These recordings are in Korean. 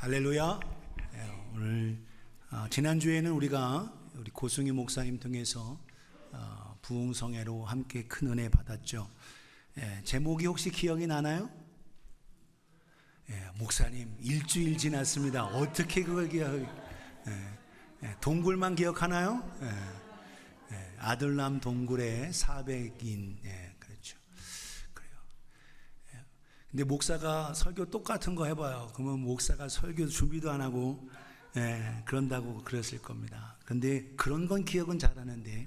할렐루야. 오늘 지난주에는 우리가 우리 고승희 목사님 통해서 부흥성회로 함께 큰 은혜 받았죠. 제목이 혹시 기억이 나나요? 목사님 일주일 지났습니다. 어떻게 그걸 동굴만 기억하나요? 아들남 동굴에 400인 그렇죠. 그래요. 근데 목사가 설교 똑같은 거 해봐요. 그러면 목사가 설교 준비도 안 하고 그런다고 그랬을 겁니다. 그런데 그런 건 기억은 잘하는데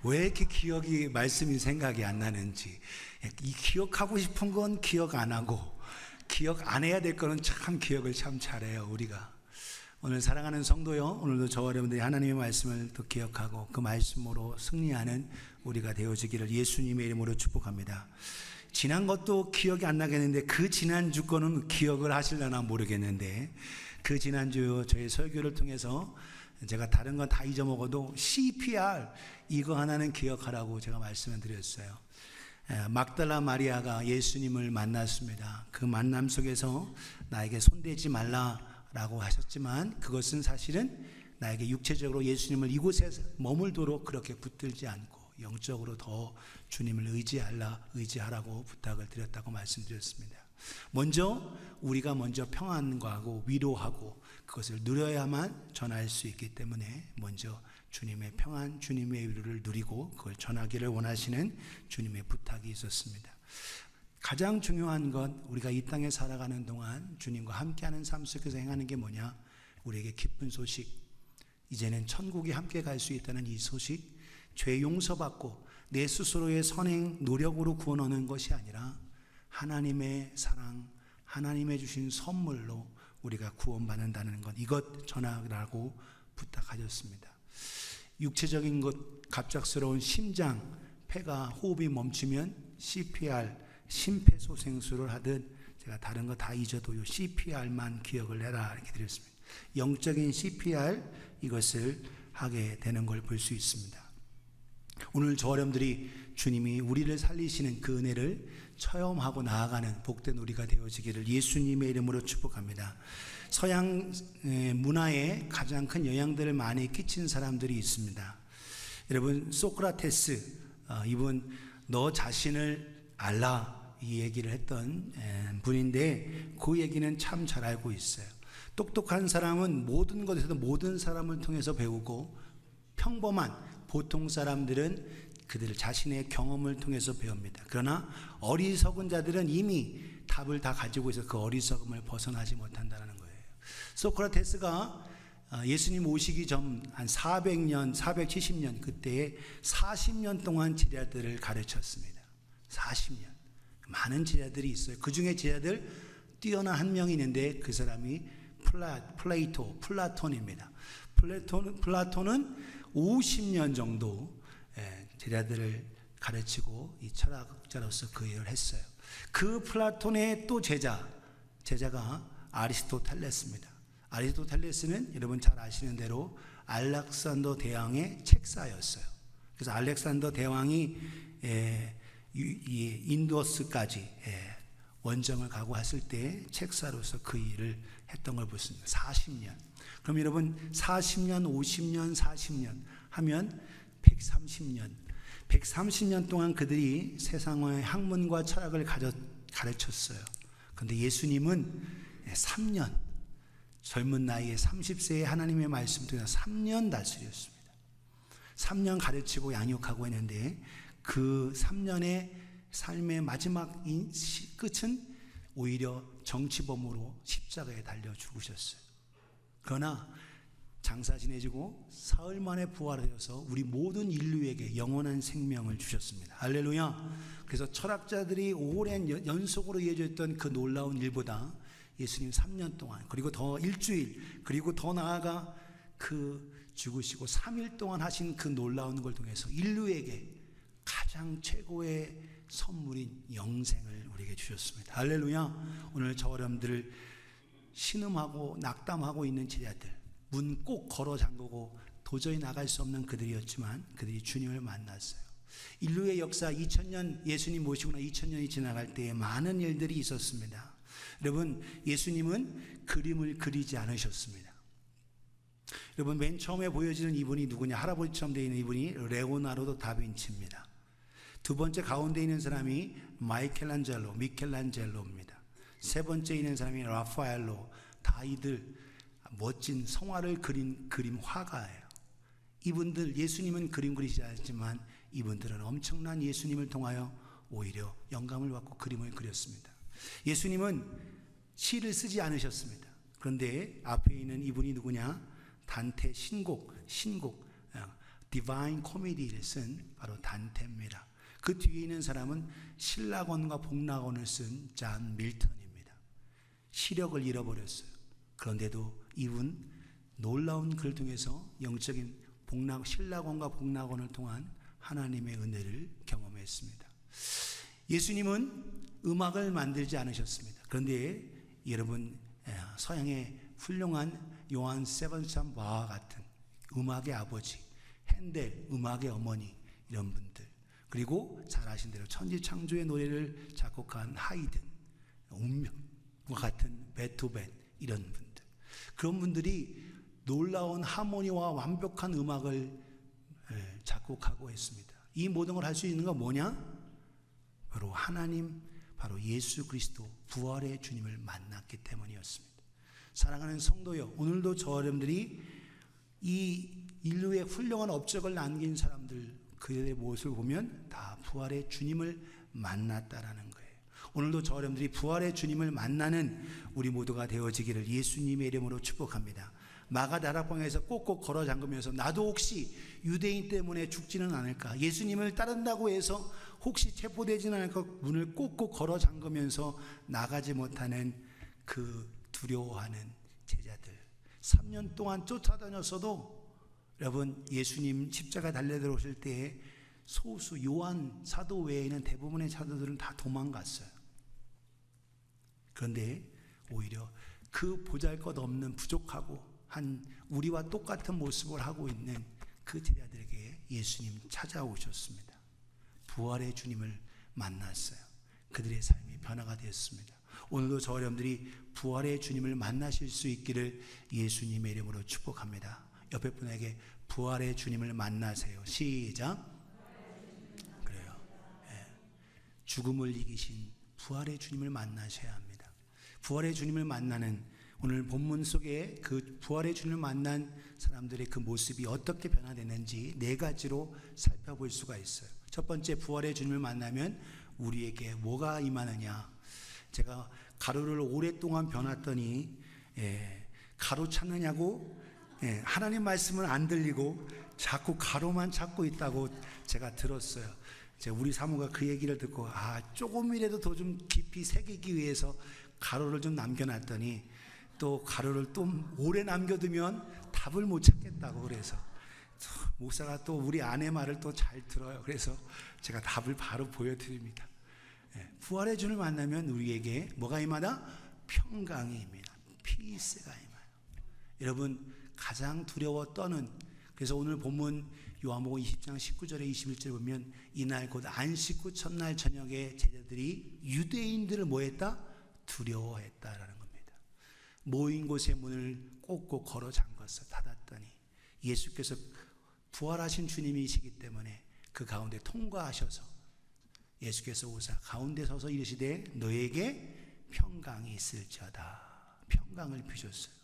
왜 이렇게 말씀이 생각이 안 나는지, 이 기억하고 싶은 건 기억 안 하고 기억 안 해야 될 거는 참 기억을 참 잘해요. 우리가 오늘 사랑하는 성도요, 오늘도 저와 여러분들이 하나님의 말씀을 또 기억하고 그 말씀으로 승리하는 우리가 되어지기를 예수님의 이름으로 축복합니다. 지난 것도 기억이 안 나겠는데 그 지난주 거는 기억을 하시려나 모르겠는데, 그 지난주 저희 설교를 통해서 제가 다른 건 다 잊어먹어도 CPR 이거 하나는 기억하라고 제가 말씀을 드렸어요. 막달라 마리아가 예수님을 만났습니다. 그 만남 속에서 나에게 손대지 말라라고 하셨지만 그것은 사실은 나에게 육체적으로 예수님을 이곳에 머물도록 그렇게 붙들지 않고 영적으로 더 주님을 의지하라고 부탁을 드렸다고 말씀드렸습니다. 우리가 먼저 평안과하고 위로하고 그것을 누려야만 전할 수 있기 때문에 먼저 주님의 평안, 주님의 위로를 누리고 그걸 전하기를 원하시는 주님의 부탁이 있었습니다. 가장 중요한 건 우리가 이 땅에 살아가는 동안 주님과 함께하는 삶 속에서 행하는 게 뭐냐? 우리에게 기쁜 소식, 이제는 천국에 함께 갈 수 있다는 이 소식, 죄 용서받고 내 스스로의 선행 노력으로 구원 얻는 것이 아니라 하나님의 사랑, 하나님의 주신 선물로 우리가 구원받는다는 것, 이것 전하라고 부탁하셨습니다. 육체적인 것, 갑작스러운 심장, 폐가 호흡이 멈추면 CPR, 심폐소생술을 하듯 제가 다른 거 다 잊어도 요 CPR만 기억을 해라 이렇게 드렸습니다. 영적인 CPR, 이것을 하게 되는 걸 볼 수 있습니다. 오늘 저 여러분들이 주님이 우리를 살리시는 그 은혜를 체험하고 나아가는 복된 우리가 되어지기를 예수님의 이름으로 축복합니다. 서양 문화에 가장 큰 영향들을 많이 끼친 사람들이 있습니다. 여러분, 소크라테스, 이분 너 자신을 알라 이 얘기를 했던 분인데 그 얘기는 참 잘 알고 있어요. 똑똑한 사람은 모든 것에서 모든 사람을 통해서 배우고, 평범한 보통 사람들은 그들 자신의 경험을 통해서 배웁니다. 그러나 어리석은 자들은 이미 답을 다 가지고 있어 그 어리석음을 벗어나지 못한다는 거예요. 소크라테스가 예수님 오시기 전 한 400년, 470년 그때에 40년 동안 제자들을 가르쳤습니다. 40년. 많은 제자들이 있어요. 그 중에 제자들 뛰어난 한 명이 있는데 그 사람이 플라톤입니다. 플라톤은 50년 정도 제자들을 가르치고 이 철학자로서 그 일을 했어요. 그 플라톤의 또 제자가 아리스토텔레스입니다. 아리스토텔레스는 여러분 잘 아시는 대로 알렉산더 대왕의 책사였어요. 그래서 알렉산더 대왕이 인도스까지 원정을 가고 했을 때 책사로서 그 일을 했던 걸 보습니다. 40년. 그럼 여러분 40년, 50년, 40년 하면 130년 동안 그들이 세상의 학문과 철학을 가르쳤어요. 그런데 예수님은 3년, 젊은 나이에 30세에 하나님의 말씀 통해서 3년 다스렸습니다. 3년 가르치고 양육하고 했는데 그 3년의 삶의 마지막 끝은 오히려 정치범으로 십자가에 달려 죽으셨어요. 그러나 장사 지내지고 사흘 만에 부활하셔서 우리 모든 인류에게 영원한 생명을 주셨습니다. 할렐루야. 그래서 철학자들이 오랜 연속으로 이어졌던 그 놀라운 일보다 예수님 3년 동안, 그리고 더 일주일, 그리고 더 나아가 그 죽으시고 3일 동안 하신 그 놀라운 걸 통해서 인류에게 가장 최고의 선물인 영생을 우리에게 주셨습니다. 할렐루야. 오늘 저 여러분들을 신음하고 낙담하고 있는 제자들, 문 꼭 걸어 잠그고 도저히 나갈 수 없는 그들이었지만 그들이 주님을 만났어요. 인류의 역사 2000년, 예수님 모시고 나 2000년이 지나갈 때에 많은 일들이 있었습니다. 여러분, 예수님은 그림을 그리지 않으셨습니다. 여러분, 맨 처음에 보여지는 이분이 누구냐? 할아버지처럼 되어 있는 이분이 레오나르도 다빈치입니다. 두 번째 가운데 있는 사람이 미켈란젤로입니다. 세 번째 있는 사람이 라파엘로. 다 이들 멋진 성화를 그린 그림 화가예요. 이분들, 예수님은 그림 그리지 않았지만 이분들은 엄청난 예수님을 통하여 오히려 영감을 받고 그림을 그렸습니다. 예수님은 시를 쓰지 않으셨습니다. 그런데 앞에 있는 이분이 누구냐? 단테 신곡 디바인 코미디를 쓴 바로 단테입니다. 그 뒤에 있는 사람은 신라권과 복락원을 쓴 잔 밀턴입니다. 시력을 잃어버렸어요. 그런데도 이분 놀라운 글 통해서 영적인 신라권과 복락원을 통한 하나님의 은혜를 경험했습니다. 예수님은 음악을 만들지 않으셨습니다. 그런데 여러분, 서양의 훌륭한 요한 세븐삼 바와 같은 음악의 아버지, 핸델 음악의 어머니, 이런 분들, 그리고 잘 아신 대로 천지창조의 노래를 작곡한 하이든, 운명과 같은 베토벤, 이런 분들, 그런 분들이 놀라운 하모니와 완벽한 음악을 작곡하고 했습니다. 이 모든 걸 할 수 있는 건 뭐냐? 바로 하나님, 바로 예수 그리스도 부활의 주님을 만났기 때문이었습니다. 사랑하는 성도여, 오늘도 저 여러분들이 이 인류의 훌륭한 업적을 남긴 사람들, 그들의 모습을 보면 다 부활의 주님을 만났다라는 거예요. 오늘도 저 여러분들이 부활의 주님을 만나는 우리 모두가 되어지기를 예수님의 이름으로 축복합니다. 마가 다락방에서 꼭꼭 걸어 잠그면서 나도 혹시 유대인 때문에 죽지는 않을까, 예수님을 따른다고 해서 혹시 체포되지는 않을까 문을 꼭꼭 걸어 잠그면서 나가지 못하는 그 두려워하는 제자들, 3년 동안 쫓아다녔어도 여러분, 예수님 십자가 달려 들어오실 때에 소수 요한 사도 외에는 대부분의 사도들은 다 도망갔어요. 그런데 오히려 그 보잘것없는 부족하고 한 우리와 똑같은 모습을 하고 있는 그 제자들에게 예수님 찾아오셨습니다. 부활의 주님을 만났어요. 그들의 삶이 변화가 되었습니다. 오늘도 저 여러분들이 부활의 주님을 만나실 수 있기를 예수님의 이름으로 축복합니다. 옆에 분에게 부활의 주님을 만나세요. 시작. 그래요. 네. 죽음을 이기신 부활의 주님을 만나셔야 합니다. 부활의 주님을 만나는, 오늘 본문 속에 그 부활의 주님을 만난 사람들의 그 모습이 어떻게 변화되는지 네 가지로 살펴볼 수가 있어요. 첫 번째, 부활의 주님을 만나면 우리에게 뭐가 임하느냐. 제가 가루를 오랫동안 변했더니 가루 찾느냐고 하나님 말씀은 안 들리고 자꾸 가루만 찾고 있다고 제가 들었어요. 우리 사모가 그 얘기를 듣고 조금이라도 더 좀 깊이 새기기 위해서 가루를 좀 남겨놨더니 또 가루를 또 오래 남겨두면 답을 못 찾겠다고, 그래서 목사가 또 우리 아내 말을 또 잘 들어요. 그래서 제가 답을 바로 보여드립니다. 부활의 주를 만나면 우리에게 뭐가 임하다? 평강이 임하다. 피스가 임하요. 여러분, 가장 두려워 떠는, 그래서 오늘 본문 요한복음 20장 19절에 21절에 보면 이날 곧 안식 후 첫날 저녁에 제자들이 유대인들을 뭐했다? 두려워했다라는 겁니다. 모인 곳의 문을 꼭꼭 걸어 잠갔어. 닫았더니 예수께서 부활하신 주님이시기 때문에 그 가운데 통과하셔서 예수께서 오사 가운데 서서 이르시되 너에게 평강이 있을지어다. 평강을 비셨어요.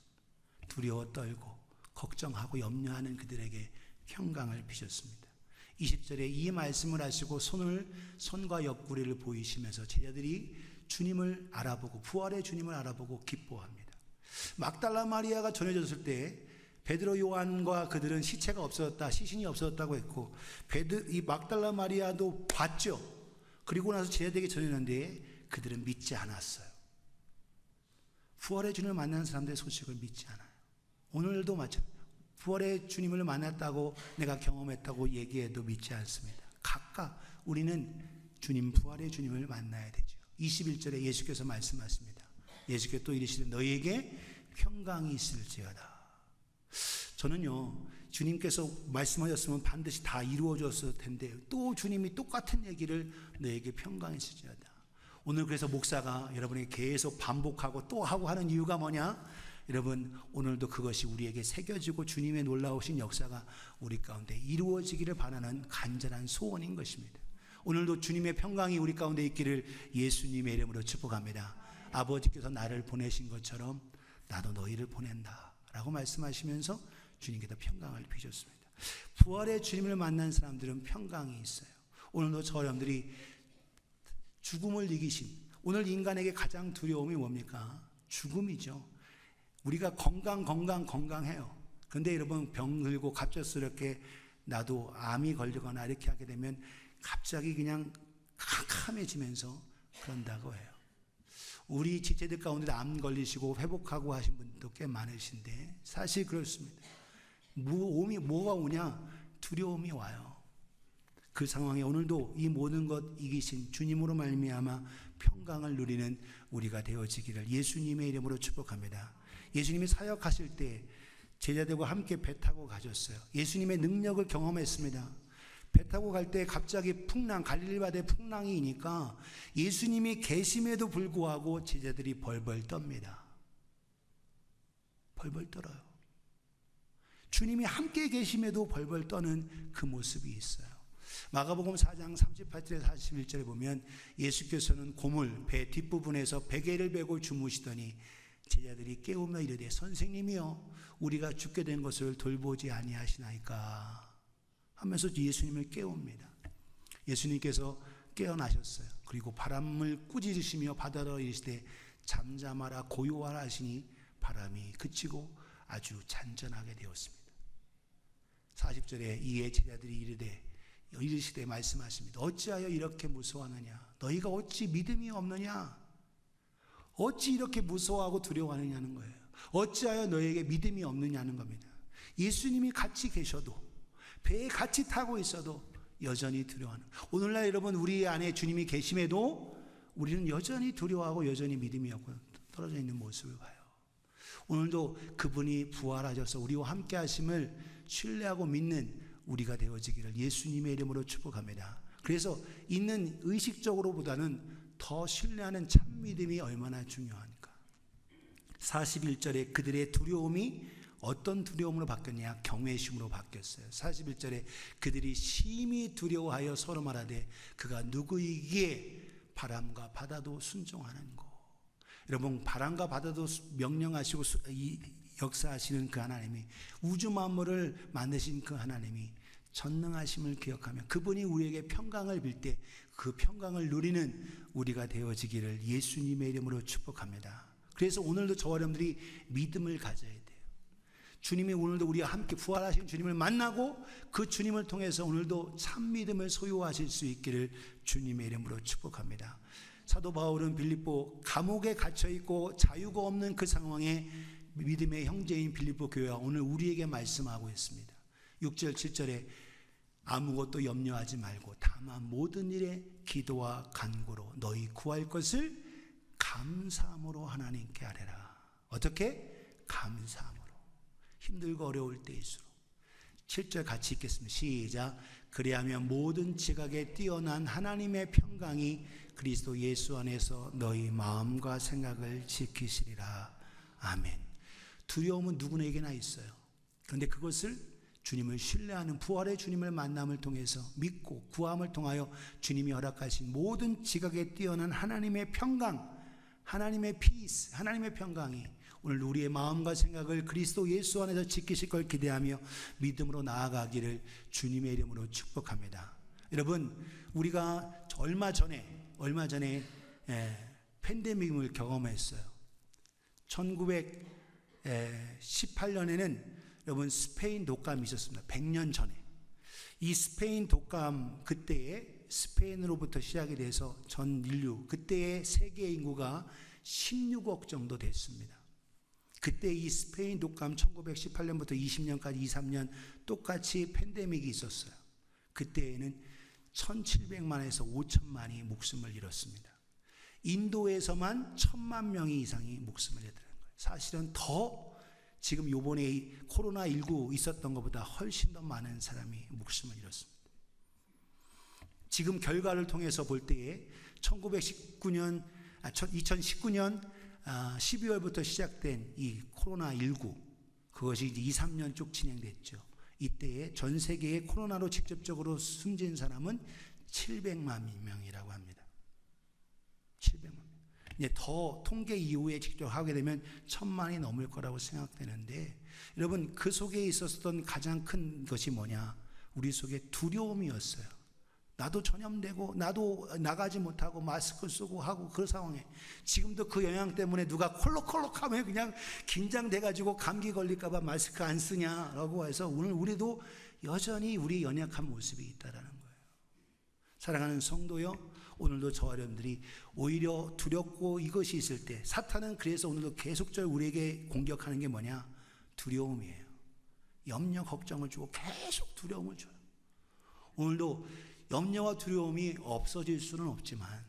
두려워 떨고 걱정하고 염려하는 그들에게 평강을 비셨습니다. 20절에 이 말씀을 하시고 손과 옆구리를 보이시면서 제자들이 주님을 알아보고 부활의 주님을 알아보고 기뻐합니다. 막달라 마리아가 전해졌을 때 베드로 요한과 그들은 시체가 없어졌다, 시신이 없어졌다고 했고 이 막달라 마리아도 봤죠. 그리고 나서 제자들에게 전했는데 그들은 믿지 않았어요. 부활의 주님을 만난 사람들의 소식을 믿지 않아요. 오늘도 마찬가지예요. 부활의 주님을 만났다고 내가 경험했다고 얘기해도 믿지 않습니다. 각각 우리는 부활의 주님을 만나야 되죠. 21절에 예수께서 말씀하십니다. 예수께서 또 이르시되 너희에게 평강이 있을지어다. 저는요, 주님께서 말씀하셨으면 반드시 다 이루어졌을 텐데 또 주님이 똑같은 얘기를 너에게 평강이 있을지어다. 오늘 그래서 목사가 여러분에게 계속 반복하고 또 하고 하는 이유가 뭐냐? 여러분, 오늘도 그것이 우리에게 새겨지고 주님의 놀라우신 역사가 우리 가운데 이루어지기를 바라는 간절한 소원인 것입니다. 오늘도 주님의 평강이 우리 가운데 있기를 예수님의 이름으로 축복합니다. 아버지께서 나를 보내신 것처럼 나도 너희를 보낸다 라고 말씀하시면서 주님께서 평강을 비셨습니다. 부활의 주님을 만난 사람들은 평강이 있어요. 오늘도 저 여러분들이 죽음을 이기신, 오늘 인간에게 가장 두려움이 뭡니까? 죽음이죠. 우리가 건강해요. 그런데 여러분, 병 들고 갑작스럽게 나도 암이 걸리거나 이렇게 하게 되면 갑자기 그냥 캄캄해지면서 그런다고 해요. 우리 지체들 가운데 암 걸리시고 회복하고 하신 분도 꽤 많으신데 사실 그렇습니다. 뭐가 오냐? 두려움이 와요. 그 상황에 오늘도 이 모든 것 이기신 주님으로 말미암아 평강을 누리는 우리가 되어지기를 예수님의 이름으로 축복합니다. 예수님이 사역하실 때 제자들과 함께 배 타고 가셨어요. 예수님의 능력을 경험했습니다. 배 타고 갈 때 갑자기 갈릴리 바다에 풍랑이 이니까 예수님이 계심에도 불구하고 제자들이 벌벌 떱니다. 벌벌 떨어요. 주님이 함께 계심에도 벌벌 떠는 그 모습이 있어요. 마가복음 4장 38절에서 41절에 보면 예수께서는 고물 배 뒷부분에서 베개를 베고 주무시더니 제자들이 깨우며 이르되 선생님이여 우리가 죽게 된 것을 돌보지 아니하시나이까 하면서 예수님을 깨웁니다. 예수님께서 깨어나셨어요. 그리고 바람을 꾸짖으시며 바다로 이르시되 잠잠하라 고요하라 하시니 바람이 그치고 아주 잔잔하게 되었습니다. 40절에 이에 제자들이 이르시되 말씀하십니다. 어찌하여 이렇게 무서워하느냐? 너희가 어찌 믿음이 없느냐? 어찌 이렇게 무서워하고 두려워하느냐는 거예요. 어찌하여 너희에게 믿음이 없느냐는 겁니다. 예수님이 같이 계셔도 배에 같이 타고 있어도 여전히 두려워하는, 오늘날 여러분 우리 안에 주님이 계심에도 우리는 여전히 두려워하고 여전히 믿음이 없고 떨어져 있는 모습을 봐요. 오늘도 그분이 부활하셔서 우리와 함께 하심을 신뢰하고 믿는 우리가 되어지기를 예수님의 이름으로 축복합니다. 그래서 있는 의식적으로보다는 더 신뢰하는 참 믿음이 얼마나 중요하니까. 41절에 그들의 두려움이 어떤 두려움으로 바뀌었냐? 경외심으로 바뀌었어요. 41절에 그들이 심히 두려워하여 서로 말하되 그가 누구이기에 바람과 바다도 순종하는 거. 여러분, 바람과 바다도 명령하시고 역사하시는 그 하나님이, 우주 만물을 만드신 그 하나님이 전능하심을 기억하며 그분이 우리에게 평강을 빌 때 그 평강을 누리는 우리가 되어지기를 예수님의 이름으로 축복합니다. 그래서 오늘도 저와 여러분들이 믿음을 가져야 돼요. 주님이 오늘도 우리와 함께 부활하신 주님을 만나고 그 주님을 통해서 오늘도 참 믿음을 소유하실 수 있기를 주님의 이름으로 축복합니다. 사도 바울은 빌립보 감옥에 갇혀있고 자유가 없는 그 상황에 믿음의 형제인 빌립보 교회와 오늘 우리에게 말씀하고 있습니다. 6절 7절에 아무것도 염려하지 말고 다만 모든 일에 기도와 간구로 너희 구할 것을 감사함으로 하나님께 아뢰라. 어떻게? 감사함으로. 힘들고 어려울 때일수록. 7절 같이 읽겠습니다. 시작. 그리하면 모든 지각에 뛰어난 하나님의 평강이 그리스도 예수 안에서 너희 마음과 생각을 지키시리라. 아멘. 두려움은 누구에게나 있어요. 그런데 그것을 주님을 신뢰하는 부활의 주님을 만남을 통해서 믿고 구함을 통하여 주님이 허락하신 모든 지각에 뛰어난 하나님의 평강, 하나님의 피스, 하나님의 평강이 오늘 우리의 마음과 생각을 그리스도 예수 안에서 지키실 걸 기대하며 믿음으로 나아가기를 주님의 이름으로 축복합니다. 여러분, 우리가 얼마 전에 팬데믹을 경험했어요. 1918년에는 여러분 스페인 독감이 있었습니다. 100년 전에. 이 스페인 독감 그때에 스페인으로부터 시작이 돼서 전 인류, 그때의 세계 인구가 16억 정도 됐습니다. 그때 이 스페인 독감 1918년부터 20년까지 2-3년 똑같이 팬데믹이 있었어요. 그때에는 1700만에서 5000만이 목숨을 잃었습니다. 인도에서만 1000만 명이 이상이 목숨을 잃었다는 거예요. 사실은 더 지금 요번에 코로나19 있었던 것보다 훨씬 더 많은 사람이 목숨을 잃었습니다. 지금 결과를 통해서 볼 때에 2019년 12월부터 시작된 이 코로나19, 그것이 이제 2, 3년 쭉 진행됐죠. 이때에 전 세계에 코로나로 직접적으로 숨진 사람은 700만 명이라고 합니다. 700만 명. 이제 더 통계 이후에 직접 하게 되면 1000만이 넘을 거라고 생각되는데, 여러분 그 속에 있었던 가장 큰 것이 뭐냐? 우리 속에 두려움이었어요. 나도 전염되고 나도 나가지 못하고 마스크 쓰고 하고 그 상황에 지금도 그 영향 때문에 누가 콜록콜록하면 그냥 긴장돼가지고 감기 걸릴까봐 마스크 안 쓰냐라고 해서 오늘 우리도 여전히 우리 연약한 모습이 있다라는 거예요. 사랑하는 성도요, 오늘도 저와 여러분들이 오히려 두렵고 이것이 있을 때, 사탄은 그래서 오늘도 계속적으로 우리에게 공격하는 게 뭐냐? 두려움이에요. 염려 걱정을 주고 계속 두려움을 줘요. 오늘도 염려와 두려움이 없어질 수는 없지만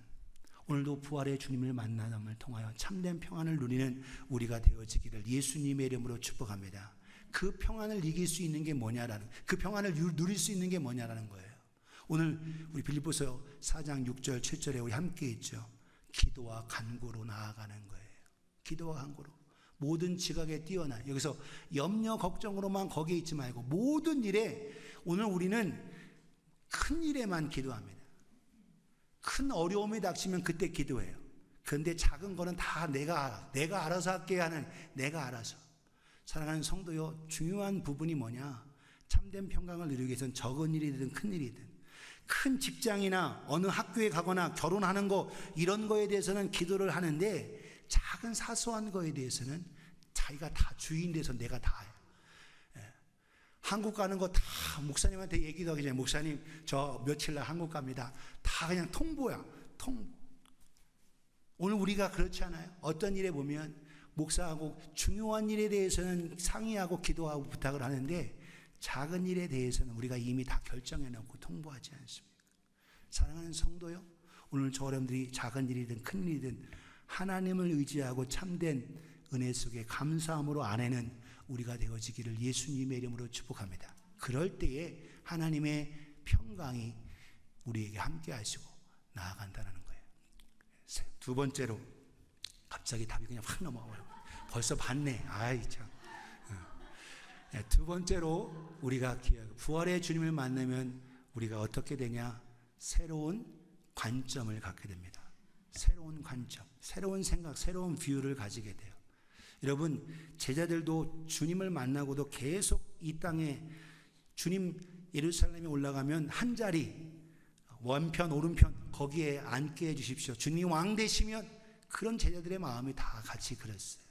오늘도 부활의 주님을 만남을 통하여 참된 평안을 누리는 우리가 되어지기를 예수님의 이름으로 축복합니다. 그 평안을 이길 수 있는 게 뭐냐라는, 그 평안을 누릴 수 있는 게 뭐냐라는 거예요. 오늘 우리 빌립보서 4장 6절 7절에 우리 함께 있죠. 기도와 간구로 나아가는 거예요. 기도와 간구로. 모든 지각에 뛰어나, 여기서 염려 걱정으로만 거기에 있지 말고 모든 일에, 오늘 우리는 큰 일에만 기도합니다. 큰 어려움이 닥치면 그때 기도해요. 그런데 작은 거는 다 내가 알아서 할게 하는, 내가 알아서. 사랑하는 성도요, 중요한 부분이 뭐냐? 참된 평강을 누리기 위해서는 적은 일이든 큰 일이든, 큰 직장이나 어느 학교에 가거나 결혼하는 거, 이런 거에 대해서는 기도를 하는데 작은 사소한 거에 대해서는 자기가 다 주인 돼서 내가 다 해요. 한국 가는 거 다 목사님한테 얘기도 하기 전에, 목사님 저 며칠 날 한국 갑니다. 다 그냥 통보야. 통보. 오늘 우리가 그렇지 않아요? 어떤 일에 보면 목사하고 중요한 일에 대해서는 상의하고 기도하고 부탁을 하는데 작은 일에 대해서는 우리가 이미 다 결정해 놓고 통보하지 않습니까? 사랑하는 성도요, 오늘 저 여러분들이 작은 일이든 큰 일이든 하나님을 의지하고 참된 은혜 속에 감사함으로 안에는 우리가 되어지기를 예수님의 이름으로 축복합니다. 그럴 때에 하나님의 평강이 우리에게 함께 하시고 나아간다는 거예요. 두 번째로, 갑자기 답이 그냥 확 넘어와요. 벌써 봤네. 아이 참. 두 번째로 우리가 부활의 주님을 만나면 우리가 어떻게 되냐? 새로운 관점을 갖게 됩니다. 새로운 관점, 새로운 생각, 새로운 뷰를 가지게 돼요. 여러분, 제자들도 주님을 만나고도 계속 이 땅에, 주님 예루살렘에 올라가면 한 자리 왼편 오른편 거기에 앉게 해주십시오. 주님이 왕 되시면, 그런 제자들의 마음이 다 같이 그랬어요.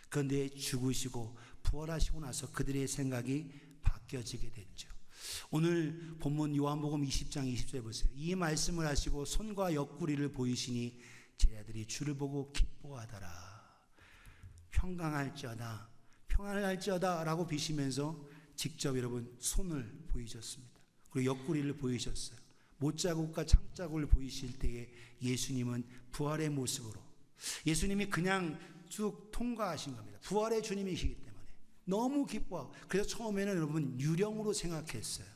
그런데 죽으시고 부활하시고 나서 그들의 생각이 바뀌어지게 됐죠. 오늘 본문 요한복음 20장 20절에 보세요. 이 말씀을 하시고 손과 옆구리를 보이시니 제자들이 주를 보고 기뻐하더라. 평강할지어다, 평안을 할지어다 라고 비시면서 직접 여러분 손을 보이셨습니다. 그리고 옆구리를 보이셨어요. 못자국과 창자국을 보이실 때에 예수님은 부활의 모습으로, 예수님이 그냥 쭉 통과하신 겁니다. 부활의 주님이시기 때문에 너무 기뻐하고, 그래서 처음에는 여러분 유령으로 생각했어요.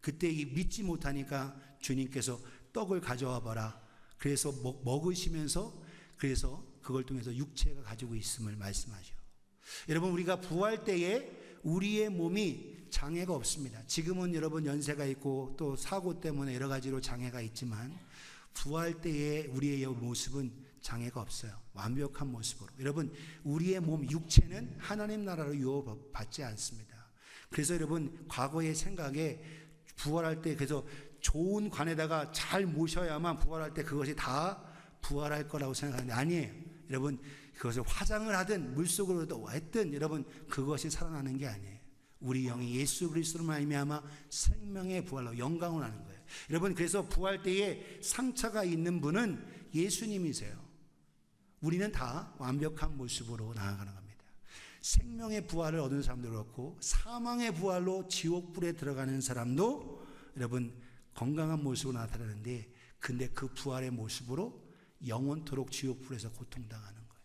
그때 믿지 못하니까 주님께서 떡을 가져와 봐라. 그래서 먹으시면서, 그래서 그걸 통해서 육체가 가지고 있음을 말씀하죠. 여러분, 우리가 부활 때에 우리의 몸이 장애가 없습니다. 지금은 여러분 연세가 있고 또 사고 때문에 여러 가지로 장애가 있지만, 부활 때에 우리의 모습은 장애가 없어요. 완벽한 모습으로. 여러분, 우리의 몸 육체는 하나님 나라로 유업받지 않습니다. 그래서 여러분, 과거의 생각에 부활할 때, 그래서 좋은 관에다가 잘 모셔야만 부활할 때 그것이 다 부활할 거라고 생각하는데 아니에요. 여러분, 그것을 화장을 하든 물속으로도 했든 여러분, 그것이 살아나는 게 아니에요. 우리 영이 예수 그리스도로 말미암아 생명의 부활로 영광을 하는 거예요. 여러분, 그래서 부활 때에 상처가 있는 분은 예수님이세요. 우리는 다 완벽한 모습으로 나아가는 겁니다. 생명의 부활을 얻은 사람도 그렇고 사망의 부활로 지옥불에 들어가는 사람도 여러분 건강한 모습으로 나타나는데, 근데 그 부활의 모습으로 영원토록 지옥불에서 고통당하는 거예요.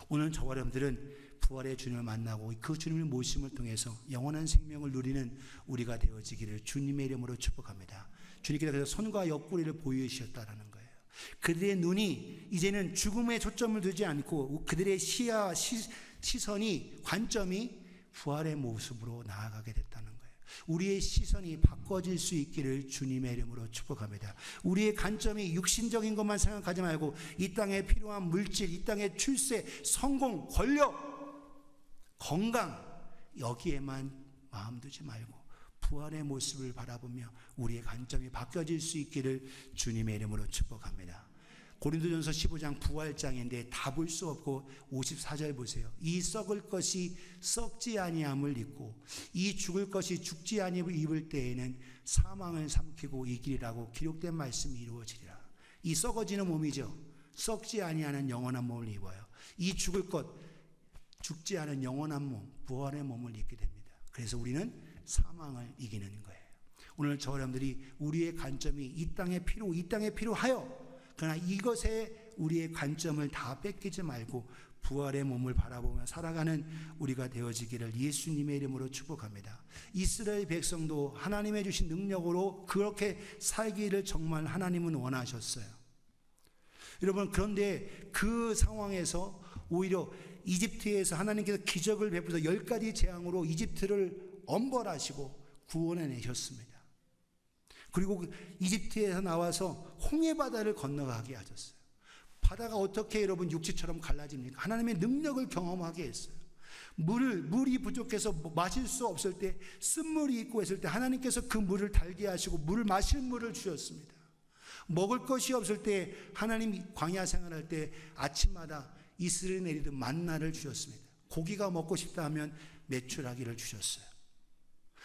오늘 저와 여러분들은 부활의 주님을 만나고 그 주님을 모심을 통해서 영원한 생명을 누리는 우리가 되어지기를 주님의 이름으로 축복합니다. 주님께서 그래서 손과 옆구리를 보여주셨다라는 거예요. 그들의 눈이 이제는 죽음에 초점을 두지 않고 그들의 시선이 관점이 부활의 모습으로 나아가게 됐다는 거예요. 우리의 시선이 바꿔질 수 있기를 주님의 이름으로 축복합니다. 우리의 관점이 육신적인 것만 생각하지 말고 이 땅에 필요한 물질, 이 땅의 출세, 성공, 권력, 건강 여기에만 마음 두지 말고 부활의 모습을 바라보며 우리의 관점이 바뀌어질 수 있기를 주님의 이름으로 축복합니다. 고린도전서 15장 부활장인데 다 볼 수 없고 54절 보세요. 이 썩을 것이 썩지 아니함을 입고 이 죽을 것이 죽지 아니함을 입을 때에는 사망을 삼키고 이기리라고 기록된 말씀이 이루어지리라. 이 썩어지는 몸이죠. 썩지 아니하는 영원한 몸을 입어요. 이 죽을 것, 죽지 않은 영원한 몸, 부활의 몸을 입게 됩니다. 그래서 우리는 사망을 이기는 거예요. 오늘 저 여러분들이 우리의 관점이 이 땅에 필요하여 그러나 이것에 우리의 관점을 다 뺏기지 말고 부활의 몸을 바라보며 살아가는 우리가 되어지기를 예수님의 이름으로 축복합니다. 이스라엘 백성도 하나님의 주신 능력으로 그렇게 살기를 정말 하나님은 원하셨어요. 여러분, 그런데 그 상황에서 오히려 이집트에서 하나님께서 기적을 베푸셔서 10가지 재앙으로 이집트를 엄벌하시고 구원해내셨습니다. 그리고 이집트에서 나와서 홍해바다를 건너가게 하셨어요. 바다가 어떻게 여러분 육지처럼 갈라집니까? 하나님의 능력을 경험하게 했어요. 물이 부족해서 마실 수 없을 때, 쓴물이 있고 했을 때 하나님께서 그 물을 달게 하시고 물을 마실 물을 주셨습니다. 먹을 것이 없을 때 하나님 광야 생활할 때 아침마다 이슬이 내리듯 만나를 주셨습니다. 고기가 먹고 싶다 하면 메추라기를 주셨어요.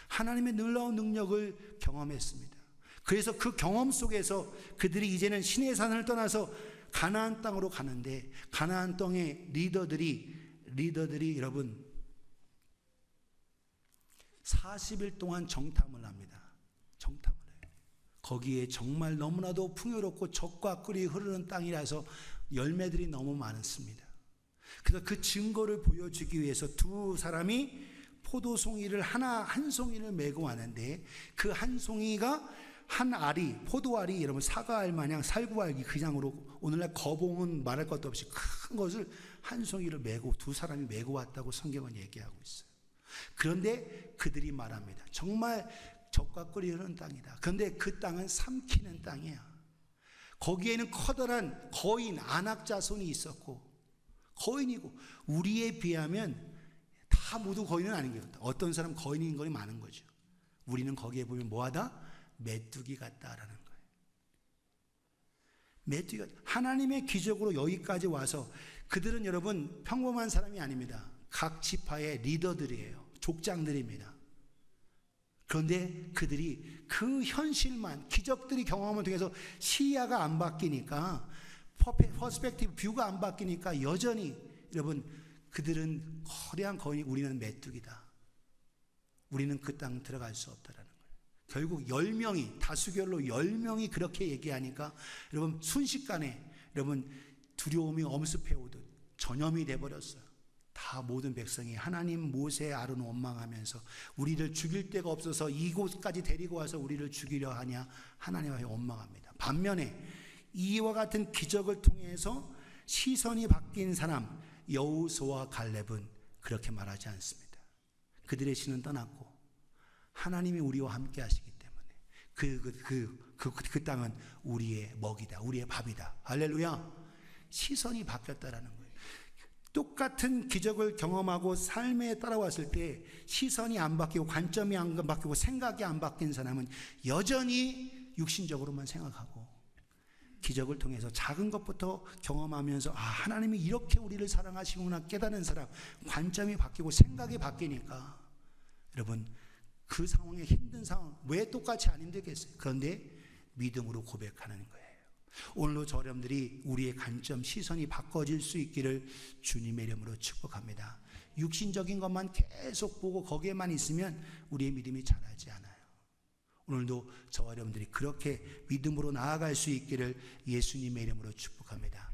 하나님의 놀라운 능력을 경험했습니다. 그래서 그 경험 속에서 그들이 이제는 시내산을 떠나서 가나안 땅으로 가는데 가나안 땅의 리더들이 여러분 40일 동안 정탐을 합니다. 정탐을 해요. 거기에 정말 너무나도 풍요롭고 젖과 꿀이 흐르는 땅이라서 열매들이 너무 많습니다. 그래서 그 증거를 보여주기 위해서 두 사람이 포도송이를 한 송이를 메고 왔는데 그 한 송이가 한 알이, 포도알이 여러분 사과알 마냥 살구알 그냥으로 오늘날 거봉은 말할 것도 없이 큰 것을 한 송이를 메고 두 사람이 메고 왔다고 성경은 얘기하고 있어요. 그런데 그들이 말합니다. 정말 젖과 꿀이 흐르는 땅이다. 그런데 그 땅은 삼키는 땅이야. 거기에는 커다란 거인, 안악자손이 있었고 거인이고 우리에 비하면 다 모두 거인은 아닌 것 같다. 어떤 사람 거인인 거이 많은 거죠. 우리는 거기에 보면 뭐하다? 메뚜기 같다라는 거예요. 메뚜기가 하나님의 기적으로 여기까지 와서 그들은 여러분 평범한 사람이 아닙니다. 각 지파의 리더들이에요. 족장들입니다. 그런데 그들이 그 현실만 기적들이 경험을 통해서 시야가 안 바뀌니까 퍼스펙티브 뷰가 안 바뀌니까 여전히 여러분 그들은 거대한 거인이 우리는 메뚜기다. 우리는 그 땅 들어갈 수 없다라는 거예요. 결국 10명이 다수결로 10명이 그렇게 얘기하니까 여러분 순식간에 여러분 두려움이 엄습해 오듯 전염이 돼버렸어요. 다 모든 백성이 하나님 모세 아론 원망하면서 우리를 죽일 데가 없어서 이곳까지 데리고 와서 우리를 죽이려 하냐 하나님께 원망합니다. 반면에 이와 같은 기적을 통해서 시선이 바뀐 사람 여호수아와 갈렙은 그렇게 말하지 않습니다. 그들의 신은 떠났고 하나님이 우리와 함께 하시기 때문에 그 땅은 우리의 먹이다, 우리의 밥이다. 할렐루야. 시선이 바뀌었다라는 거예요. 똑같은 기적을 경험하고 삶에 따라왔을 때 시선이 안 바뀌고 관점이 안 바뀌고 생각이 안 바뀐 사람은 여전히 육신적으로만 생각하고 기적을 통해서 작은 것부터 경험하면서 하나님이 이렇게 우리를 사랑하시구나 깨닫는 사람, 관점이 바뀌고 생각이 바뀌니까 여러분 그 상황에 힘든 상황 왜 똑같이 안 힘들겠어요? 그런데 믿음으로 고백하는 거예요. 오늘도 저 여러분들이 우리의 관점 시선이 바꿔질 수 있기를 주님의 이름으로 축복합니다. 육신적인 것만 계속 보고 거기에만 있으면 우리의 믿음이 자라지 않아요. 오늘도 저와 여러분들이 그렇게 믿음으로 나아갈 수 있기를 예수님의 이름으로 축복합니다.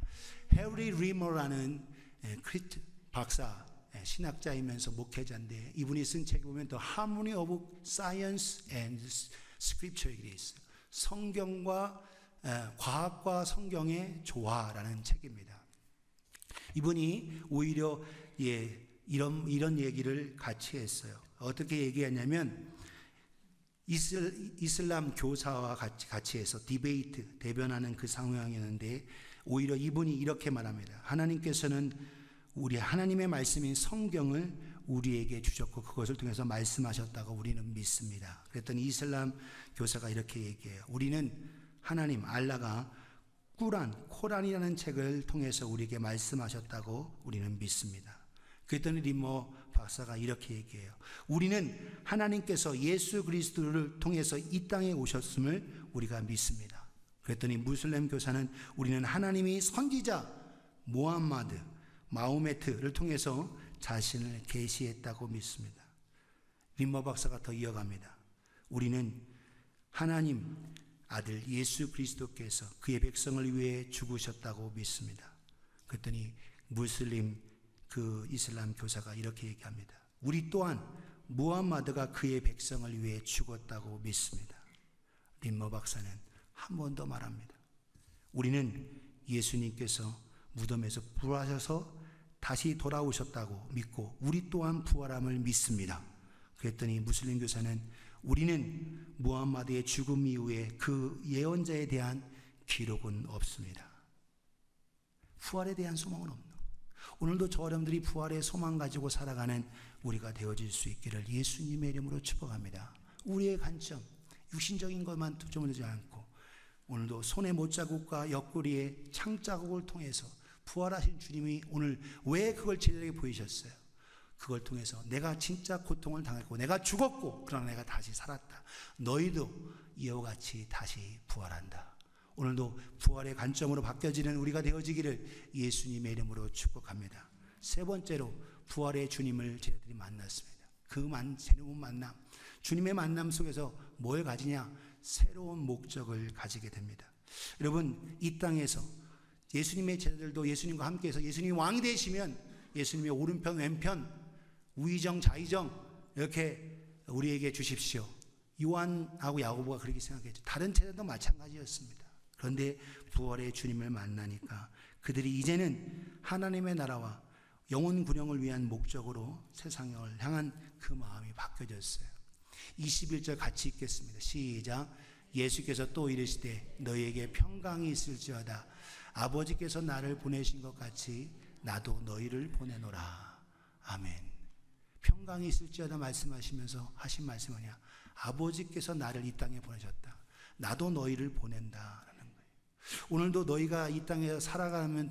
해리 리머라는 크리트 박사 신학자이면서 목회자인데 이분이 쓴 책에 보면 The Harmony of Science and Scripture 이게 있어요. 성경과 과학과 성경의 조화라는 책입니다. 이분이 오히려 이런 얘기를 같이 했어요. 어떻게 얘기했냐면 이슬람 교사와 같이 해서 디베이트, 대변하는 그 상황이었는데 오히려 이분이 이렇게 말합니다. 하나님께서는 우리 하나님의 말씀인 성경을 우리에게 주셨고 그것을 통해서 말씀하셨다고 우리는 믿습니다. 그랬더니 이슬람 교사가 이렇게 얘기해요. 우리는 하나님 알라가 코란이라는 책을 통해서 우리에게 말씀하셨다고 우리는 믿습니다. 그랬더니 림모 박사가 이렇게 얘기해요. 우리는 하나님께서 예수 그리스도를 통해서 이 땅에 오셨음을 우리가 믿습니다. 그랬더니 무슬림 교사는 우리는 하나님이 선지자 마호메트를 통해서 자신을 계시했다고 믿습니다. 림모 박사가 더 이어갑니다. 우리는 하나님 아들 예수 그리스도께서 그의 백성을 위해 죽으셨다고 믿습니다. 그랬더니 무슬림 이슬람 교사가 이렇게 얘기합니다. 우리 또한 무함마드가 그의 백성을 위해 죽었다고 믿습니다. 림모 박사는 한 번 더 말합니다. 우리는 예수님께서 무덤에서 부활하셔서 다시 돌아오셨다고 믿고 우리 또한 부활함을 믿습니다. 그랬더니 무슬림 교사는 우리는 무함마드의 죽음 이후에 그 예언자에 대한 기록은 없습니다. 부활에 대한 소망은 없는, 오늘도 저 여러분들이 부활의 소망 가지고 살아가는 우리가 되어질 수 있기를 예수님의 이름으로 축복합니다. 우리의 관점, 육신적인 것만 투정하지 않고 오늘도 손의 못자국과 옆구리의 창자국을 통해서 부활하신 주님이 오늘 왜 그걸 제자에게 보이셨어요? 그걸 통해서 내가 진짜 고통을 당했고 내가 죽었고 그러나 내가 다시 살았다. 너희도 이와 같이 다시 부활한다. 오늘도 부활의 관점으로 바뀌어지는 우리가 되어지기를 예수님의 이름으로 축복합니다. 세 번째로 부활의 주님을 제자들이 만났습니다. 새로운 만남, 주님의 만남 속에서 뭘 가지냐? 새로운 목적을 가지게 됩니다. 여러분, 이 땅에서 예수님의 제자들도 예수님과 함께해서 예수님이 왕이 되시면 예수님의 오른편 왼편 우의정 좌의정 이렇게 우리에게 주십시오. 요한하고 야고보가 그렇게 생각했죠. 다른 제자도 마찬가지였습니다. 그런데 부활의 주님을 만나니까 그들이 이제는 하나님의 나라와 영혼 구령을 위한 목적으로 세상을 향한 그 마음이 바뀌어졌어요. 21절 같이 읽겠습니다. 시작. 예수께서 또 이르시되 너희에게 평강이 있을지어다. 아버지께서 나를 보내신 것 같이 나도 너희를 보내노라. 아멘. 평강이 있을지어다 말씀하시면서 하신 말씀은 뭐냐? 아버지께서 나를 이 땅에 보내셨다. 나도 너희를 보낸다라는 거예요. 오늘도 너희가 이 땅에 살아가는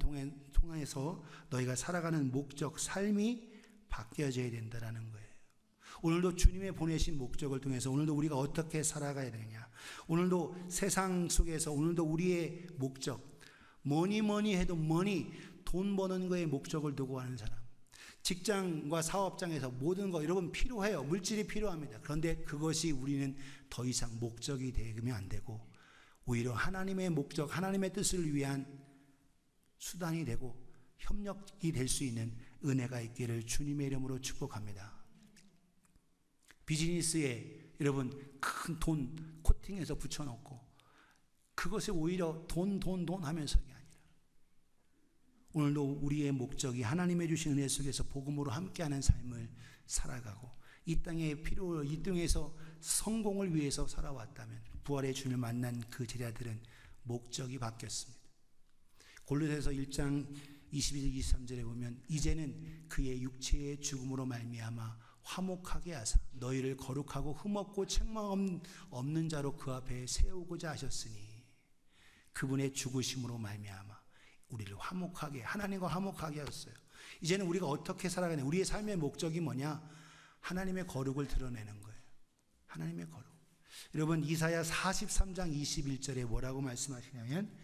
통해서 너희가 살아가는 목적, 삶이 바뀌어져야 된다라는 거예요. 오늘도 주님의 보내신 목적을 통해서 오늘도 우리가 어떻게 살아가야 되느냐. 오늘도 세상 속에서 오늘도 우리의 목적, 뭐니 해도 돈 버는 거에 목적을 두고 하는 사람, 직장과 사업장에서 모든 거 여러분 필요해요. 물질이 필요합니다. 그런데 그것이 우리는 더 이상 목적이 되면 안 되고 오히려 하나님의 목적, 하나님의 뜻을 위한 수단이 되고 협력이 될 수 있는 은혜가 있기를 주님의 이름으로 축복합니다. 비즈니스에 여러분 큰 돈 코팅해서 붙여놓고 그것이 오히려 돈 하면서 이게 아니라 오늘도 우리의 목적이 하나님의 주신 은혜 속에서 복음으로 함께하는 삶을 살아가고 이 땅에서 성공을 위해서 살아왔다면 부활의 주님을 만난 그 제자들은 목적이 바뀌었습니다. 골로새서 1장 22절 23절에 보면 이제는 그의 육체의 죽음으로 말미암아 화목하게 하사 너희를 거룩하고 흠없고 책망 없는 자로 그 앞에 세우고자 하셨으니 그분의 죽으심으로 말미암아 우리를 화목하게, 하나님과 화목하게 하셨어요. 이제는 우리가 어떻게 살아가냐? 우리의 삶의 목적이 뭐냐? 하나님의 거룩을 드러내는 거예요. 하나님의 거룩. 여러분 이사야 43장 21절에 뭐라고 말씀하시냐면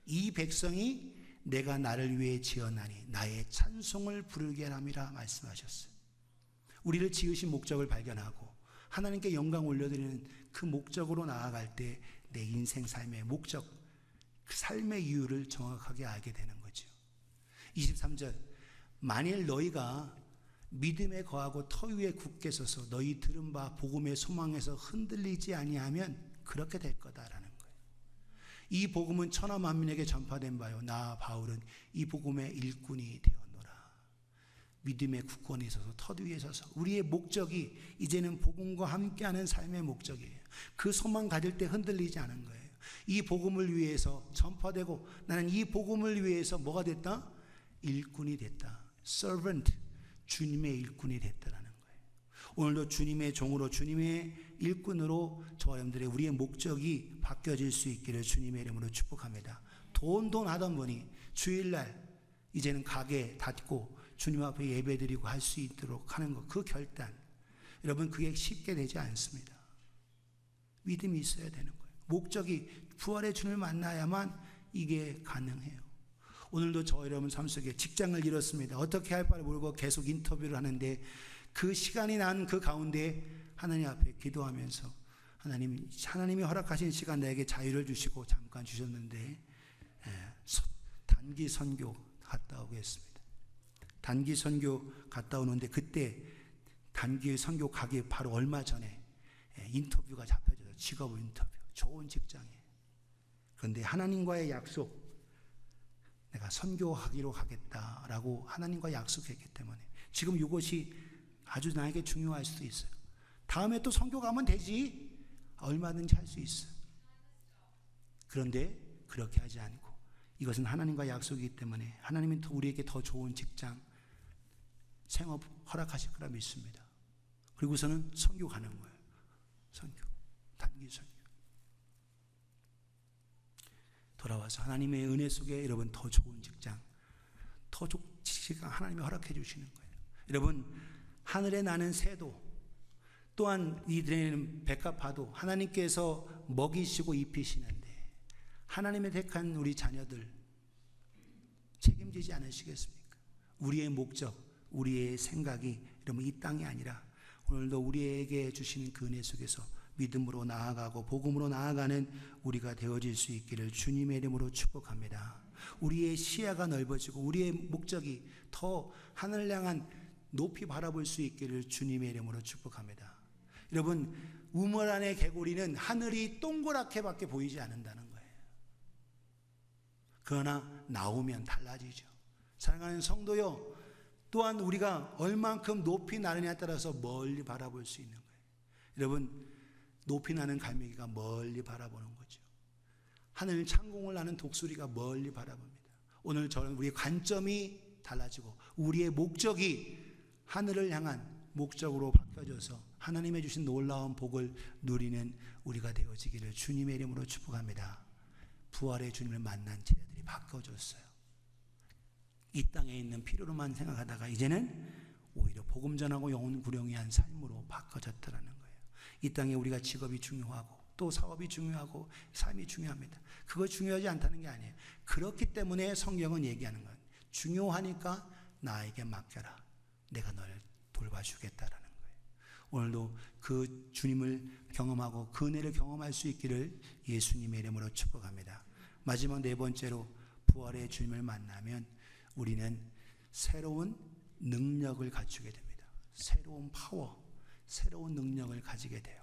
이 백성이 내가 나를 위해 지어나니 나의 찬송을 부르게 함이라 말씀하셨어요. 우리를 지으신 목적을 발견하고 하나님께 영광 올려드리는 그 목적으로 나아갈 때 내 인생 삶의 목적, 그 삶의 이유를 정확하게 알게 되는 거죠. 23절 만일 너희가 믿음에 거하고 터 위에 굳게 서서 너희 들은 바 복음의 소망에서 흔들리지 아니하면 그렇게 될 거다라는 거예요. 이 복음은 천하 만민에게 전파된 바요 나 바울은 이 복음의 일꾼이 되었노라. 믿음의 굳건히 서서 터드 위에 서서 우리의 목적이 이제는 복음과 함께하는 삶의 목적이에요. 그 소망 가질 때 흔들리지 않은 거예요. 이 복음을 위해서 전파되고 나는 이 복음을 위해서 뭐가 됐다? 일꾼이 됐다. servant, 주님의 일꾼이 됐다라는 거예요. 오늘도 주님의 종으로 주님의 일꾼으로 저와 여러분들의 우리의 목적이 바뀌어질 수 있기를 주님의 이름으로 축복합니다. 돈 하던 분이 주일날 이제는 가게 닫고 주님 앞에 예배드리고 할 수 있도록 하는 것, 그 결단, 여러분 그게 쉽게 되지 않습니다. 믿음이 있어야 되는 거예요. 목적이 부활의 주님을 만나야만 이게 가능해요. 오늘도 저 여러분 삶 속에 직장을 잃었습니다. 어떻게 할 바를 모르고 계속 인터뷰를 하는데 그 시간이 난 그 가운데 하나님 앞에 기도하면서 하나님이 허락하신 시간 나에게 자유를 주시고 잠깐 주셨는데 단기 선교 갔다 오겠습니다. 단기 선교 갔다 오는데 그때 단기 선교 가기 바로 얼마 전에 인터뷰가 잡혀져요. 직업 인터뷰. 좋은 직장에. 그런데 하나님과의 약속, 내가 선교하기로 하겠다라고 하나님과 약속했기 때문에 지금 이것이 아주 나에게 중요할 수도 있어요. 다음에 또 선교 가면 되지. 얼마든지 할 수 있어. 그런데 그렇게 하지 않고 이것은 하나님과 약속이기 때문에 하나님은 또 우리에게 더 좋은 직장, 생업 허락하실 거라 믿습니다. 그리고서는 선교 가는 거예요. 선교, 단기 선교. 돌아와서 하나님의 은혜 속에 여러분 더 좋은 직장, 더 좋은 직장 하나님이 허락해 주시는 거예요. 여러분 하늘에 나는 새도 또한 이들에는 백합화도 하나님께서 먹이시고 입히시는데 하나님의 택한 우리 자녀들 책임지지 않으시겠습니까? 우리의 목적, 우리의 생각이 여러분 이 땅이 아니라 오늘도 우리에게 주시는 그 은혜 속에서 믿음으로 나아가고 복음으로 나아가는 우리가 되어질 수 있기를 주님의 이름으로 축복합니다. 우리의 시야가 넓어지고 우리의 목적이 더 하늘을 향한 높이 바라볼 수 있기를 주님의 이름으로 축복합니다. 여러분 우물 안의 개구리는 하늘이 동그랗게밖에 보이지 않는다는 거예요. 그러나 나오면 달라지죠. 사랑하는 성도요, 또한 우리가 얼만큼 높이 나르냐에 따라서 멀리 바라볼 수 있는 거예요. 여러분 높이 나는 갈매기가 멀리 바라보는 거죠. 하늘 창공을 나는 독수리가 멀리 바라봅니다. 오늘 저는 우리의 관점이 달라지고 우리의 목적이 하늘을 향한 목적으로 바뀌어져서 하나님의 주신 놀라운 복을 누리는 우리가 되어지기를 주님의 이름으로 축복합니다. 부활의 주님을 만난 제자들이 바꿔줬어요. 이 땅에 있는 필요로만 생각하다가 이제는 오히려 복음 전하고 영혼 구령이한 삶으로 바꿔졌다는 거예요. 이 땅에 우리가 직업이 중요하고 또 사업이 중요하고 삶이 중요합니다. 그거 중요하지 않다는 게 아니에요. 그렇기 때문에 성경은 얘기하는 건 중요하니까 나에게 맡겨라. 내가 너를 돌봐주겠다라는 거예요. 오늘도 그 주님을 경험하고 그 은혜를 경험할 수 있기를 예수님의 이름으로 축복합니다. 마지막 네 번째로 부활의 주님을 만나면 우리는 새로운 능력을 갖추게 됩니다. 새로운 파워, 새로운 능력을 가지게 돼요.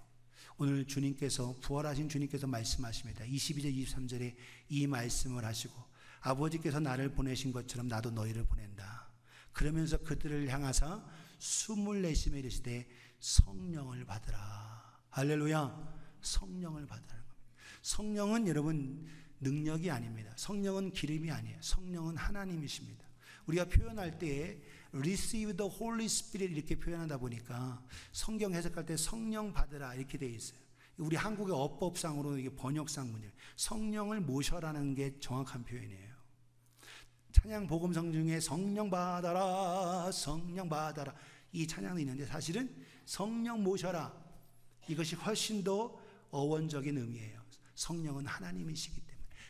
오늘 주님께서 부활하신 주님께서 말씀하십니다. 22절 23절에 이 말씀을 하시고 아버지께서 나를 보내신 것처럼 나도 너희를 보낸다. 그러면서 그들을 향하사 숨을 내쉬며 이르시되 성령을 받으라. 할렐루야. 성령을 받으라는 겁니다. 성령은 여러분 능력이 아닙니다. 성령은 기름이 아니에요. 성령은 하나님이십니다. 우리가 표현할 때에 receive the Holy Spirit 이렇게 표현하다 보니까 성경 해석할 때 성령 받으라 이렇게 되어 있어요. 우리 한국의 어법상으로 이게 번역상 문제, 성령을 모셔라는 게 정확한 표현이에요. 찬양 복음성 중에 성령 받아라, 성령 받아라 이 찬양이 있는데 사실은 성령 모셔라 이것이 훨씬 더 어원적인 의미예요. 성령은 하나님이시기 때문에.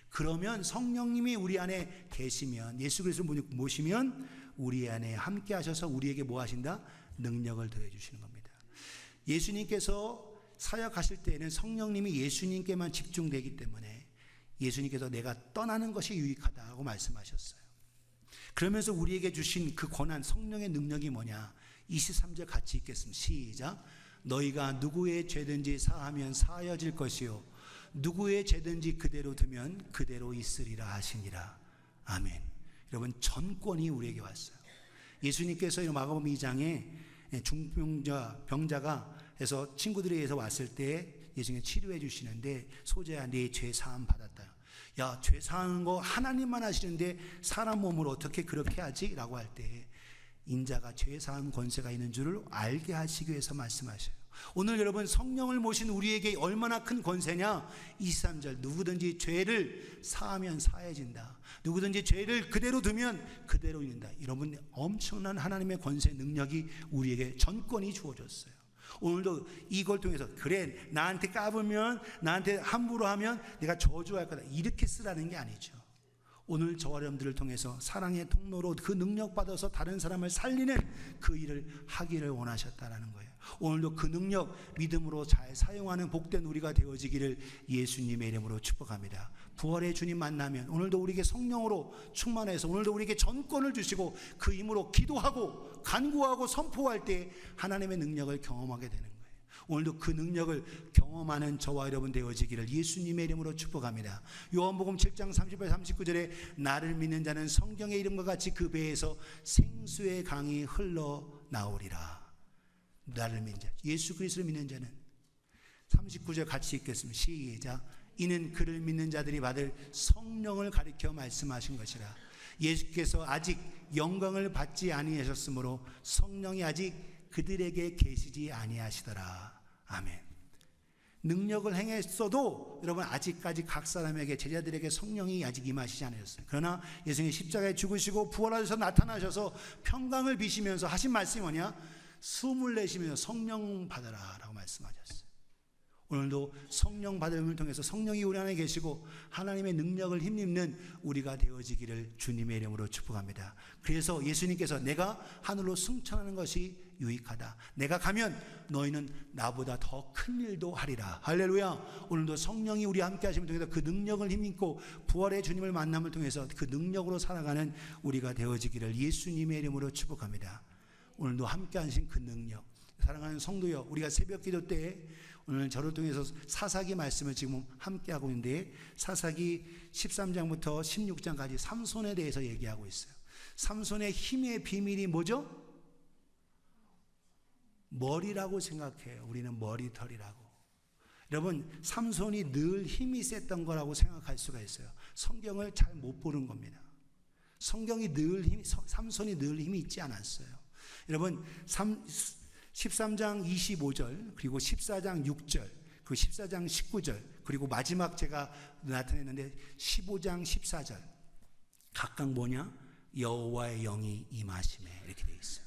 그러면 성령님이 우리 안에 계시면 예수 그리스도를 모시면 우리 안에 함께 하셔서 우리에게 뭐 하신다? 능력을 더해 주시는 겁니다. 예수님께서 사역하실 때에는 성령님이 예수님께만 집중되기 때문에 예수님께서 내가 떠나는 것이 유익하다고 말씀하셨어요. 그러면서 우리에게 주신 그 권한 성령의 능력이 뭐냐? 23절 같이 읽겠습니다. 시작. 너희가 누구의 죄든지 사하면 사하여질 것이요 누구의 죄든지 그대로 두면 그대로 있으리라 하시니라. 아멘. 여러분, 전권이 우리에게 왔어요. 예수님께서 마가복음 2장에 병자가 해서 친구들에 의해서 왔을 때 예수님이 치료해 주시는데, 소재야 네 죄 사함 받았다. 야, 죄 사하는 거 하나님만 하시는데 사람 몸으로 어떻게 그렇게 하지? 라고 할 때 인자가 죄 사함 권세가 있는 줄을 알게 하시기 위해서 말씀하셔요. 오늘 여러분, 성령을 모신 우리에게 얼마나 큰 권세냐? 23절, 누구든지 죄를 사하면 사해진다. 누구든지 죄를 그대로 두면 그대로 있는다. 여러분, 엄청난 하나님의 권세 능력이 우리에게 전권이 주어졌어요. 오늘도 이걸 통해서, 그래 나한테 까불면, 나한테 함부로 하면 내가 저주할 거다, 이렇게 쓰라는 게 아니죠. 오늘 저와 여러분들을 통해서 사랑의 통로로 그 능력 받아서 다른 사람을 살리는 그 일을 하기를 원하셨다라는 거예요. 오늘도 그 능력 믿음으로 잘 사용하는 복된 우리가 되어지기를 예수님의 이름으로 축복합니다. 부활의 주님 만나면 오늘도 우리에게 성령으로 충만해서 오늘도 우리에게 전권을 주시고 그 힘으로 기도하고 간구하고 선포할 때 하나님의 능력을 경험하게 되는 거예요. 오늘도 그 능력을 경험하는 저와 여러분 되어지기를 예수님의 이름으로 축복합니다. 요한복음 7장 38, 39절에 나를 믿는 자는 성경의 이름과 같이 그 배에서 생수의 강이 흘러나오리라. 나를 믿는 자, 예수 그리스도를 믿는 자는, 39절 같이 읽겠습니다. 시작. 이는 그를 믿는 자들이 받을 성령을 가리켜 말씀하신 것이라. 예수께서 아직 영광을 받지 아니하셨으므로 성령이 아직 그들에게 계시지 아니하시더라. 아멘. 능력을 행했어도 여러분, 아직까지 각 사람에게, 제자들에게 성령이 아직 임하시지 않으셨어요. 그러나 예수님이 십자가에 죽으시고 부활하셔서 나타나셔서 평강을 비시면서 하신 말씀이 뭐냐? 숨을 내쉬면서 성령 받아라 라고 말씀하셨어요. 오늘도 성령 받음을 통해서 성령이 우리 안에 계시고 하나님의 능력을 힘입는 우리가 되어지기를 주님의 이름으로 축복합니다. 그래서 예수님께서 내가 하늘로 승천하는 것이 유익하다. 내가 가면 너희는 나보다 더 큰 일도 하리라. 할렐루야. 오늘도 성령이 우리 함께 하심을 통해서 그 능력을 힘입고 부활의 주님을 만남을 통해서 그 능력으로 살아가는 우리가 되어지기를 예수님의 이름으로 축복합니다. 오늘도 함께 하신 그 능력, 사랑하는 성도여, 우리가 새벽 기도 때 오늘 저를 통해서 사사기 말씀을 지금 함께 하고 있는데, 사사기 13장부터 16장까지 삼손에 대해서 얘기하고 있어요. 삼손의 힘의 비밀이 뭐죠? 머리라고 생각해요. 우리는 머리털이라고. 여러분, 삼손이 늘 힘이 셌던 거라고 생각할 수가 있어요. 성경을 잘 못 보는 겁니다. 성경이 늘 삼손이 늘 힘이 있지 않았어요. 여러분, 13장 25절, 그리고 14장 6절, 그리고 14장 19절, 그리고 마지막 제가 나타냈는데 15장 14절, 각각 뭐냐? 여호와의 영이 임하심에, 이렇게 되어 있어요.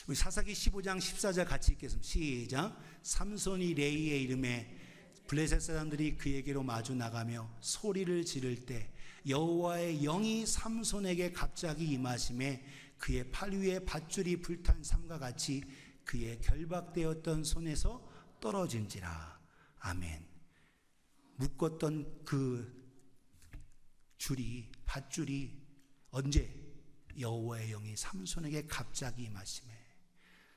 우리 사사기 15장 14절 같이 읽겠습니다. 시작. 삼손이 레이의 이름에 블레셋 사람들이 그에게로 마주 나가며 소리를 지를 때 여호와의 영이 삼손에게 갑자기 임하심에 그의 팔 위에 밧줄이 불탄 삼과 같이 그의 결박되었던 손에서 떨어진지라. 아멘. 묶었던 그 줄이, 밧줄이 언제? 여호와의 영이 삼손에게 갑자기 임하심에.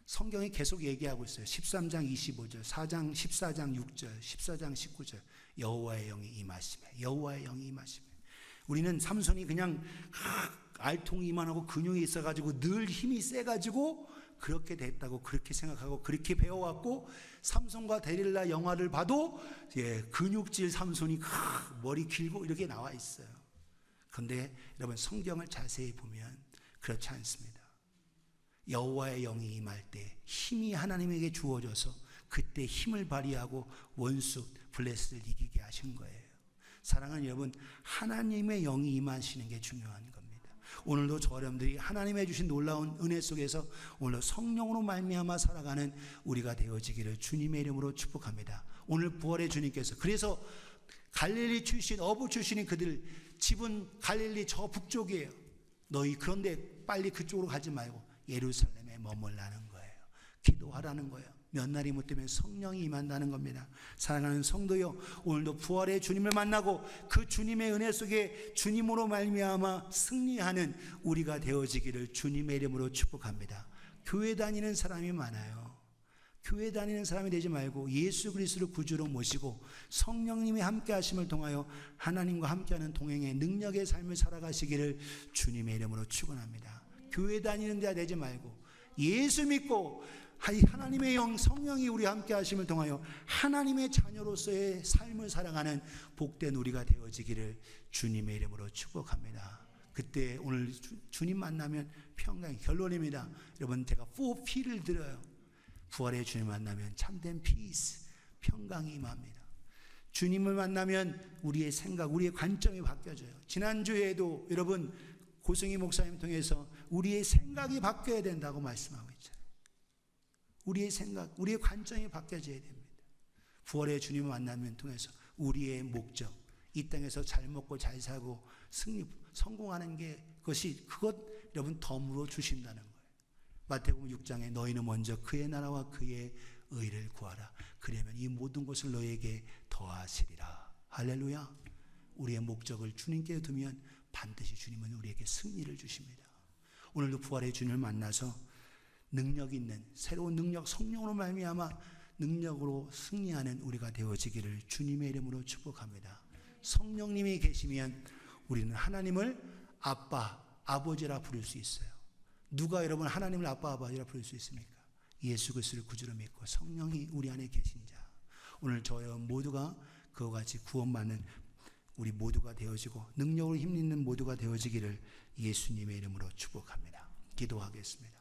성경이 계속 얘기하고 있어요. 13장 25절, 14장 6절, 14장 19절. 여호와의 영이 임하심에, 여호와의 영이 임하심에. 우리는 삼손이 그냥 알통이 이만하고 근육이 있어가지고 늘 힘이 세가지고 그렇게 됐다고 그렇게 생각하고 그렇게 배워왔고, 삼손과 데릴라 영화를 봐도 근육질 삼손이 머리 길고 이렇게 나와 있어요. 그런데 여러분, 성경을 자세히 보면 그렇지 않습니다. 여호와의 영이 임할 때 힘이 하나님에게 주어져서 그때 힘을 발휘하고 원수 블레셋을 이기게 하신 거예요. 사랑하는 여러분, 하나님의 영이 임하시는 게 중요한 겁니다. 오늘도 저 여러분들이 하나님의 주신 놀라운 은혜 속에서 오늘 성령으로 말미암아 살아가는 우리가 되어지기를 주님의 이름으로 축복합니다. 오늘 부활의 주님께서, 그래서 갈릴리 출신, 어부 출신인 그들 집은 갈릴리 저 북쪽이에요. 너희 그런데 빨리 그쪽으로 가지 말고 예루살렘에 머물라는 거예요. 기도하라는 거예요. 몇 날이 못 되면 성령이 임한다는 겁니다. 사랑하는 성도요, 오늘도 부활의 주님을 만나고 그 주님의 은혜 속에 주님으로 말미암아 승리하는 우리가 되어지기를 주님의 이름으로 축복합니다. 교회 다니는 사람이 많아요. 교회 다니는 사람이 되지 말고 예수 그리스도를 구주로 모시고 성령님이 함께 하심을 통하여 하나님과 함께하는 동행의 능력의 삶을 살아가시기를 주님의 이름으로 축원합니다. 교회 다니는 데가 되지 말고 예수 믿고 하나님의 영 성령이 우리와 함께 하심을 통하여 하나님의 자녀로서의 삶을 살아가는 복된 우리가 되어지기를 주님의 이름으로 축복합니다. 그때 오늘 주님 만나면 평강, 결론입니다. 여러분, 제가 4P를 드려요. 부활의 주님 만나면 참된 피스, 평강이 임합니다. 주님을 만나면 우리의 생각, 우리의 관점이 바뀌어져요. 지난주에도 여러분 고승희 목사님 통해서 우리의 생각이 바뀌어야 된다고 말씀하고 있잖아요. 우리의 생각, 우리의 관점이 바뀌어져야 됩니다. 부활의 주님을 만나면 통해서 우리의 목적, 이 땅에서 잘 먹고 잘 살고 성공하는 게 그것 여러분 덤으로 주신다는 거예요. 마태복음 6장에 너희는 먼저 그의 나라와 그의 의를 구하라. 그러면 이 모든 것을 너희에게 더하시리라. 할렐루야. 우리의 목적을 주님께 두면 반드시 주님은 우리에게 승리를 주십니다. 오늘도 부활의 주님을 만나서 능력 있는 새로운 능력, 성령으로 말미암아 능력으로 승리하는 우리가 되어지기를 주님의 이름으로 축복합니다. 성령님이 계시면 우리는 하나님을 아빠, 아버지라 부를 수 있어요. 누가 여러분 하나님을 아빠, 아버지라 부를 수 있습니까? 예수 그리스도를 구주로 믿고 성령이 우리 안에 계신 자. 오늘 저희 모두가 그와 같이 구원받는 우리 모두가 되어지고 능력으로 힘있는 모두가 되어지기를 예수님의 이름으로 축복합니다. 기도하겠습니다.